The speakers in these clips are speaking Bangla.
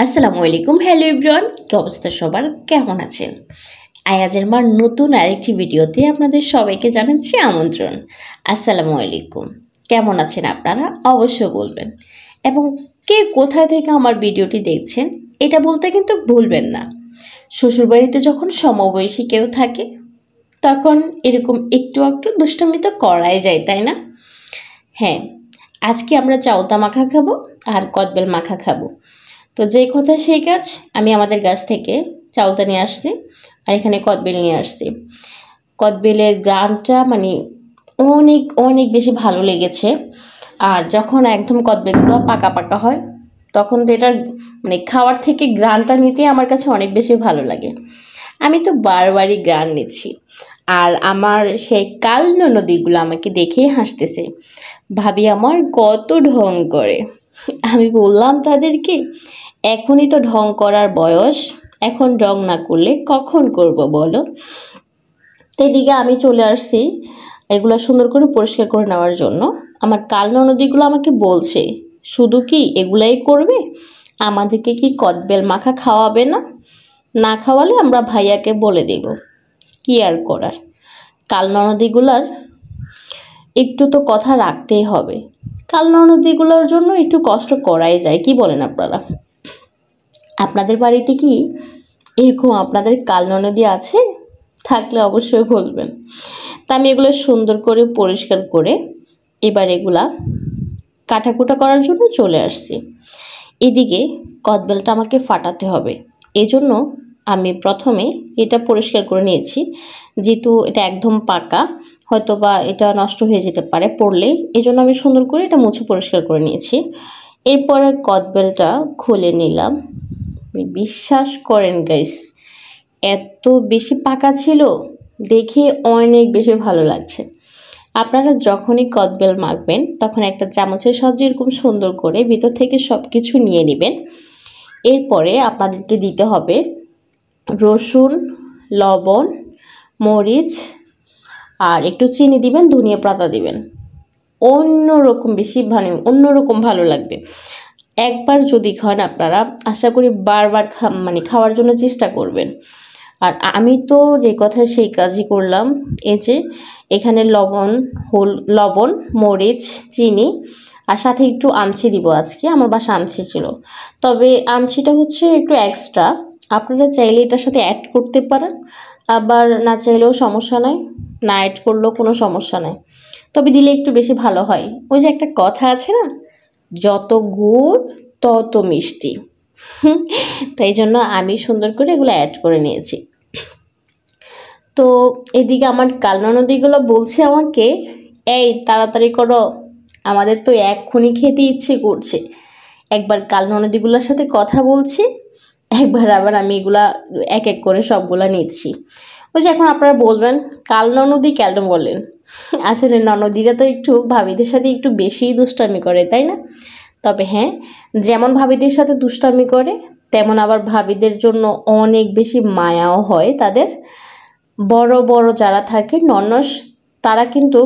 আসসালামু আলাইকুম। হ্যালো এভরিওয়ান, কি অবস্থা সবার, কেমন আছেন? আয়াজের মার নতুন আরেকটি ভিডিওতে আপনাদের সবাইকে জানাচ্ছি আমন্ত্রণ। আসসালামু আলাইকুম। কেমন আছেন আপনারা অবশ্যই বলবেন, এবং কে কোথায় থেকে আমার ভিডিওটি দেখছেন এটা বলতে কিন্তু ভুলবেন না। শ্বশুরবাড়িতে যখন সমবয়সী কেউ থাকে তখন এরকম একটু একটু দুষ্টামি তো করাই যায়, তাই না? হ্যাঁ, আজকে আমরা চাউতা মাখা খাবো আর কদবেল মাখা খাবো। তো যে কথা সেই কাজ, আমি আমাদের গাছ থেকে চাউতা নিয়ে আসছি আর এখানে কদবেল নিয়ে আসছি। কদবেলের গ্রানটা মানে অনেক অনেক বেশি ভালো লেগেছে। আর যখন একদম কদবেলগুলো পাকা পাকা হয় তখন তো এটার মানে খাওয়ার থেকে গ্রানটা নিতে আমার কাছে অনেক বেশি ভালো লাগে। আমি তো বারবারই গ্রান নিচ্ছি। আর আমার সেই কাল ননদিগুলো আমাকে দেখেই হাসতেছে, ভাবি আমার কত ঢং করে। আমি বললাম তাদেরকে, এখনই তো ঢং করার বয়স, এখন ঢং না করলে কখন করব বলো? এদিকে আমি চলে আসছি এগুলো সুন্দর করে পরিষ্কার করে নেওয়ার জন্য। আমার কাল ননদিগুলো আমাকে বলছে, শুধু কি এগুলাই করবে, আমাদেরকে কি কদবেল মাখা খাওয়াবে না? না খাওয়ালে আমরা ভাইয়াকে বলে দেব। কি আর করার, কাল ননদিগুলার একটু তো কথা রাখতেই হবে। কাল ননদিগুলোর জন্য একটু কষ্ট করাই যায়, কি বলেন আপনারা? আপনাদের বাড়িতে কি এরকম আপনাদের কাল ননদি আছে? থাকলে অবশ্যই বলবেন। তা আমি এগুলো সুন্দর করে পরিষ্কার করে এবার এগুলা কাটাকুটা করার জন্য চলে আসছি। এদিকে কদবেলটা আমাকে ফাটাতে হবে, এজন্য আমি প্রথমে এটা পরিষ্কার করে নিয়েছি। যেহেতু এটা একদম পাকা, হয়তো বা এটা নষ্ট হয়ে যেতে পারে পড়লেই, এজন্য আমি সুন্দর করে এটা মুছে পরিষ্কার করে নিয়েছি। এরপরে কদবেলটা খুলে নিলাম। বিশ্বাস করেন গাইস, এত বেশি পাকা ছিল, দেখে অনেক বেশি ভালো লাগছে। আপনারা যখনই কদবেল মাখবেন তখন একটা চামচের সাহায্যে এরকম সুন্দর করে ভিতর থেকে সব কিছু নিয়ে নেবেন। এরপরে আপনাদেরকে দিতে হবে রসুন, লবণ, মরিচ আর একটু চিনি দিবেন, ধনিয়া পাতা দিবেন। অন্যরকম বেশি অন্যরকম ভালো লাগবে। একবার যদি খান আপনারা, আশা করি বারবার খাওয়ার জন্য চেষ্টা করবেন। আর আমি তো যে কথা সেই কাজই করলাম। এই যে এখানে লবণ, মরিচ, চিনি আর সাথে একটু আমচি দিব। আজকে আমার বাসা আমচি ছিল, তবে আমচিটা হচ্ছে একটু এক্সট্রা। আপনারা চাইলে এটার সাথে অ্যাড করতে পারেন, আবার না চাইলেও সমস্যা নাই, না অ্যাড করলেও কোনো সমস্যা নাই, তবে দিলে একটু বেশি ভালো হয়। ওই যে একটা কথা আছে না, যত গুড় তত মিষ্টি। তাই জন্য আমি সুন্দর করে এগুলো অ্যাড করে নিয়েছি। তো এদিকে আমার কাল ননদিগুলো বলছে আমাকে, এই তাড়াতাড়ি করো, আমাদের তো এক্ষুনি খেতে ইচ্ছে করছে। একবার কাল ননদিগুলোর সাথে কথা বলছি, একবার আবার আমি এগুলা এক এক করে সবগুলা নিচ্ছি। ওই যে এখন আপনারা বলবেন কাল ননদি কেন বলেন? আসলে ননদিরা তো একটু ভাবিদের সাথে একটু বেশিই দুষ্টামি করে, তাই না? তবে হ্যাঁ, যেমন ভাবিদের সাথে দুষ্টামি করে তেমন আবার ভাবিদের জন্য অনেক বেশি মায়াও হয় তাদের। বড় বড় যারা থাকে ননস, তারা কিন্তু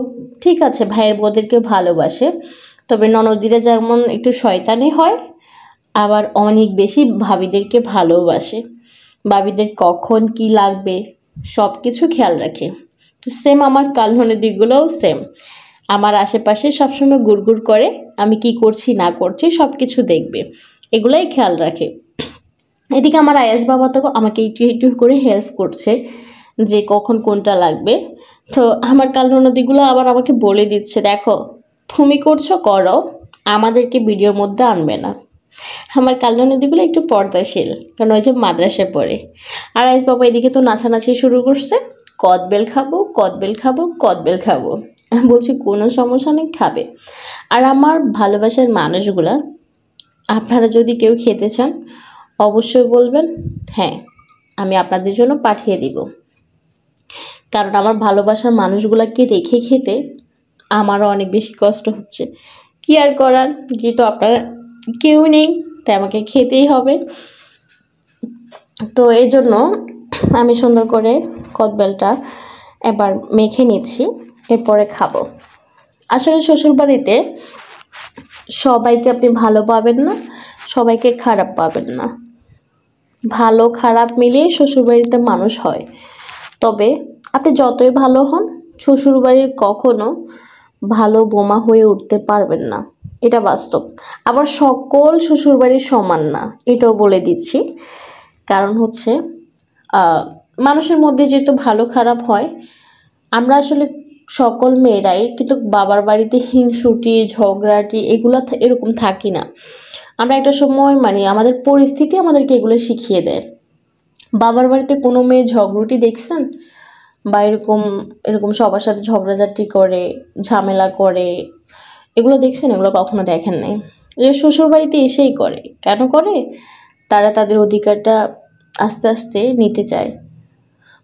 ঠিক আছে ভাইয়ের বউদেরকে ভালোবাসে, তবে ননদিরা যেমন একটু শয়তানি হয়, আবার অনেক বেশি ভাবিদেরকে ভালোবাসে। ভাবিদের কখন কি লাগবে সব কিছু খেয়াল রাখে। তো সেম আমার কাল ননদিগুলোও সেম, আমার আশেপাশে সবসময় গুড়গুড় করে, আমি কি করছি না করছি সব কিছু দেখবে, এগুলাই খেয়াল রাখে। এদিকে আমার আয়াস বাবা তো আমাকে একটু একটু করে হেল্প করছে যে কখন কোনটা লাগবে। তো আমার কাল ননদিগুলো আবার আমাকে বলে দিচ্ছে, দেখো তুমি করছো করো, আমাদেরকে ভিডিওর মধ্যে আনবে না। আমার কাল ননদিগুলো একটু পর্দাশীল, কারণ ওই যে মাদ্রাসায় পড়ে। আর আয়াস বাবা এদিকে তো নাচানাচি শুরু করছে, কদবেল খাবো কদবেল খাবো কদবেল খাবো। বলছি কোনো সমস্যা নেই, খাবে। আর আমার ভালোবাসার মানুষগুলা, আপনারা যদি কেউ খেতে চান অবশ্যই বলবেন, হ্যাঁ আমি আপনাদের জন্য পাঠিয়ে দিব। কারণ আমার ভালোবাসার মানুষগুলাকে রেখে খেতে আমারও অনেক বেশি কষ্ট হচ্ছে। কি আর করার, যেহেতু আপনারা কেউ নেই তাই আমাকে খেতেই হবে। তো এই জন্য আমি সুন্দর করে কদবেলটা এবার মেখে নিচ্ছি, এরপরে খাবো। আসলে শ্বশুরবাড়িতে সবাইকে আপনি ভালো পাবেন না, সবাইকে খারাপ পাবেন না। ভালো খারাপ মিলিয়ে শ্বশুরবাড়িতে মানুষ হয়। তবে আপনি যতই ভালো হন, শ্বশুরবাড়ির কখনো ভালো বোমা হয়ে উঠতে পারবেন না, এটা বাস্তব। আবার সকল শ্বশুরবাড়ির সমান না, এটাও বলে দিচ্ছি। কারণ হচ্ছে মানুষের মধ্যে যেহেতু ভালো খারাপ হয়, আমরা আসলে সকল মেয়েরাই কিন্তু বাবার বাড়িতে হিংসুটি ঝগড়াটি এগুলো এরকম থাকি না। আমরা একটা সময় মানে আমাদের পরিস্থিতি আমাদেরকে এগুলো শিখিয়ে দেয়। বাবার বাড়িতে কোনো মেয়ে ঝগড়ুটি দেখছেন, বা এরকম এরকম সবার সাথে ঝগড়াঝাটি করে ঝামেলা করে, এগুলো দেখছেন? এগুলো কখনো দেখেন নাই। যে শ্বশুর বাড়িতে এসেই করে, কেন করে? তারা তাদের অধিকারটা আস্তে আস্তে নিতে চায়,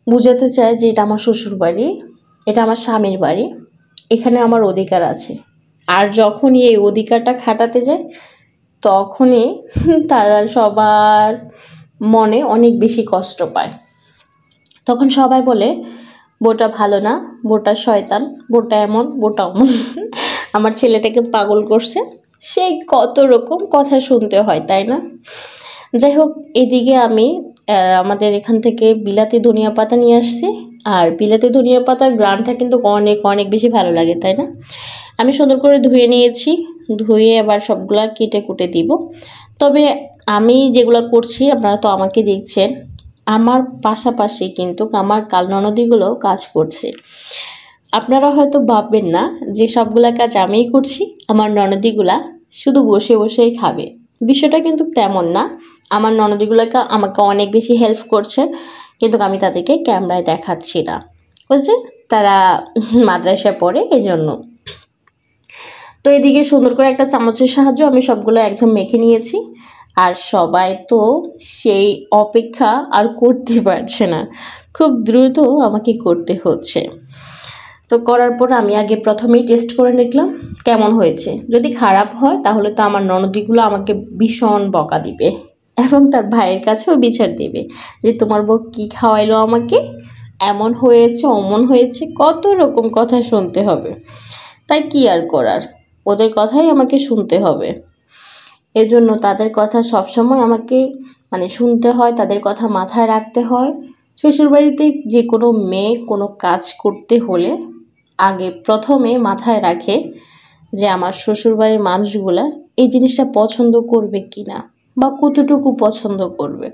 বুঝাতে চায় যে এটা আমার শ্বশুর বাড়ি, এটা আমার স্বামীর বাড়ি, এখানে আমার অধিকার আছে। আর যখনই এই অধিকারটা খাটাতে যায়, তখনই তারা সবার মনে অনেক বেশি কষ্ট পায়। তখন সবাই বলে বউটা ভালো না, বউটা শয়তান, বউটা এমন, বউটা অমন, আমার ছেলেটাকে পাগল করছে। সেই কত রকম কথা শুনতে হয়, তাই না? যাই হোক, এদিকে আমি আমাদের এখান থেকে বিলাতি ধনিয়া পাতা নিয়ে আসছি। আর বিলাতি ধনিয়া পাতার গ্রানটা কিন্তু অনেক অনেক বেশি ভালো লাগে, তাই না? আমি সুন্দর করে ধুয়ে নিয়েছি, ধুয়ে আবার সবগুলা কেটে কুটে দিব। তবে আমি যেগুলো করছি আপনারা তো আমাকে দেখছেন, আমার পাশাপাশি কিন্তু আমার কাল ননদিগুলো কাজ করছে। আপনারা হয়তো ভাববেন না যে সবগুলা কাজ আমিই করছি, আমার ননদিগুলা শুধু বসে বসেই খাবে। বিষয়টা কিন্তু তেমন না। আমার ননদিগুলোকে আমাকে অনেক বেশি হেল্প করছে, কিন্তু আমি তাদেরকে ক্যামেরায় দেখাচ্ছি না, বুঝছে? তারা মাদ্রাসায় পড়ে, এজন্য। তো এদিকে সুন্দর করে একটা চামচের সাহায্যে আমি সবগুলো একদম মেখে নিয়েছি। আর সবাই তো সেই অপেক্ষা আর করতে পারছে না, খুব দ্রুত আমাকে করতে হচ্ছে। তো করার পর আমি আগে প্রথমেই টেস্ট করে নিলাম কেমন হয়েছে। যদি খারাপ হয় তাহলে তো আমার ননদিগুলো আমাকে ভীষণ বকা দিবে, এবং তার ভাইয়ের কাছেও বিচার দেবে যে তোমার বউ কী খাওয়াইলো আমাকে, এমন হয়েছে অমন হয়েছে, কত রকম কথা শুনতে হবে। তাই কি আর করার, ওদের কথাই আমাকে শুনতে হবে। এজন্য তাদের কথা সবসময় আমাকে মানে শুনতে হয়, তাদের কথা মাথায় রাখতে হয়। শ্বশুরবাড়িতে যে কোনো মেয়ে কোনো কাজ করতে হলে আগে প্রথমে মাথায় রাখে যে আমার শ্বশুরবাড়ির মানুষগুলা এই জিনিসটা পছন্দ করবে কি না, বা কতটুকু পছন্দ করবে,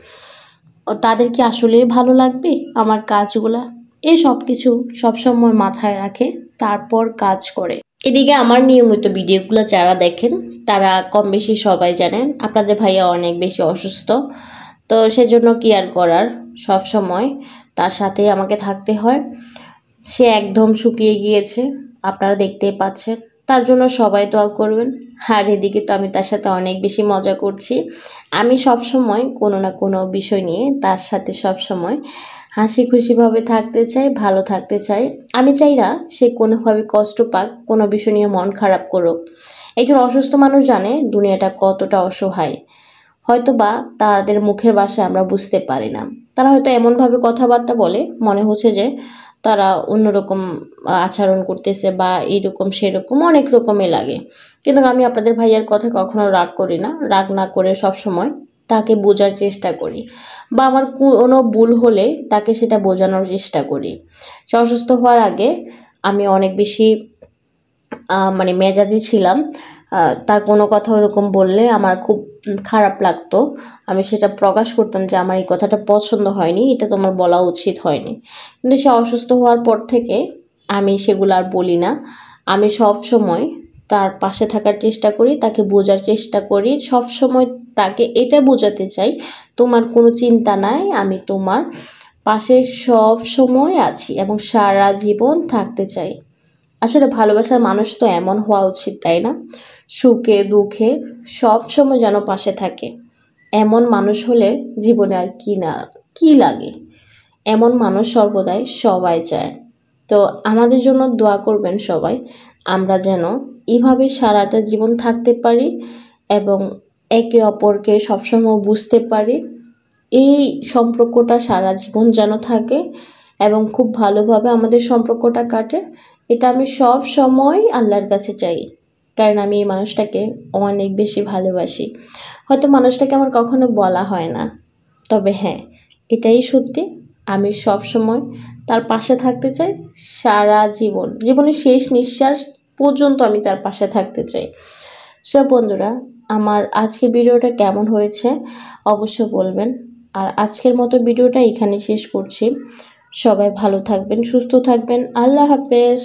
ও তাদের কি আসলে ভালো লাগবে আমার কাজগুলা, এই সব কিছু সবসময় মাথায় রাখে, তারপর কাজ করে। এদিকে আমার নিয়মিত ভিডিওগুলো যারা দেখেন তারা কম বেশি সবাই জানেন আপনাদের ভাইয়া অনেক বেশি অসুস্থ। তো সেজন্য কি আর করার, সব সময় তার সাথেই আমাকে থাকতে হয়। সে একদম শুকিয়ে গিয়েছে, আপনারা দেখতেই পাচ্ছেন। তার জন্য সবাই দোয়া করবেন। আর এদিকে তো আমি তার সাথে অনেক বেশি মজা করছি। আমি সব সময় কোনো না কোনো বিষয় নিয়ে তার সাথে সব সময় হাসি খুশিভাবে থাকতে চাই, ভালো থাকতে চাই। আমি চাই না সে কোনোভাবে কষ্ট পাক, কোনো বিষয় নিয়ে মন খারাপ করুক। একজন অসুস্থ মানুষ জানে দুনিয়াটা কতটা অসহায়। হয়তো বা তাদের মুখের ভাষায় আমরা বুঝতে পারি না। তারা হয়তো এমনভাবে কথাবার্তা বলে মনে হচ্ছে যে তারা অন্যরকম আচরণ করতেছে, বা এইরকম সেরকম অনেক রকমই লাগে। কিন্তু আমি আপনাদের ভাইয়ার কথা কখনো রাগ করি না, রাগ না করে সব সময় তাকে বোঝার চেষ্টা করি, বা আমার কোনো ভুল হলে তাকে সেটা বোঝানোর চেষ্টা করি। সে অসুস্থ হওয়ার আগে আমি অনেক বেশি মানে মেজাজি ছিলাম। তার কোনো কথা ওরকম বললে আমার খুব খারাপ লাগতো। আমি সেটা প্রকাশ করতাম যে আমার এই কথাটা পছন্দ হয়নি, এটা তোমার বলা উচিত হয়নি। কিন্তু সে অসুস্থ হওয়ার পর থেকে আমি সেগুলো আর বলি না। আমি সব সময় তার পাশে থাকার চেষ্টা করি, তাকে বোঝার চেষ্টা করি। সব সময় তাকে এটা বোঝাতে চাই তোমার কোনো চিন্তা নাই, আমি তোমার পাশে সব সময় আছি এবং সারা জীবন থাকতে চাই। আসলে ভালোবাসার মানুষ তো এমন হওয়া উচিত, তাই না? সুখে দুঃখে সব সময় যেন পাশে থাকে। এমন মানুষ হলে জীবনে আর কি লাগে। এমন মানুষ সর্বদাই সবাই চায়। তো আমাদের জন্য দোয়া করবেন সবাই, আমরা যেন এভাবে সারাটা জীবন থাকতে পারি এবং একে অপরকে সবসময় বুঝতে পারি। এই সম্পর্কটা সারা জীবন যেন থাকে এবং খুব ভালোভাবে আমাদের সম্পর্কটা কাটে, এটা আমি সব সময় আল্লাহর কাছে চাই। কারণ আমি এই মানুষটাকে অনেক বেশি ভালোবাসি। হয়তো মানুষটাকে আমার কখনো বলা হয় না, তবে হ্যাঁ, এটাই সত্যি, আমি সব সময় তার পাশে থাকতে চাই। সারা জীবন, জীবনের শেষ নিঃশ্বাস পর্যন্ত আমি তার পাশে থাকতে চাই। সব বন্ধুরা, আমার আজকের ভিডিওটা কেমন হয়েছে অবশ্য বলবেন। আর আজকের মতো ভিডিওটা এখানে শেষ করছি। সবাই ভালো থাকবেন, সুস্থ থাকবেন। আল্লাহ হাফেজ।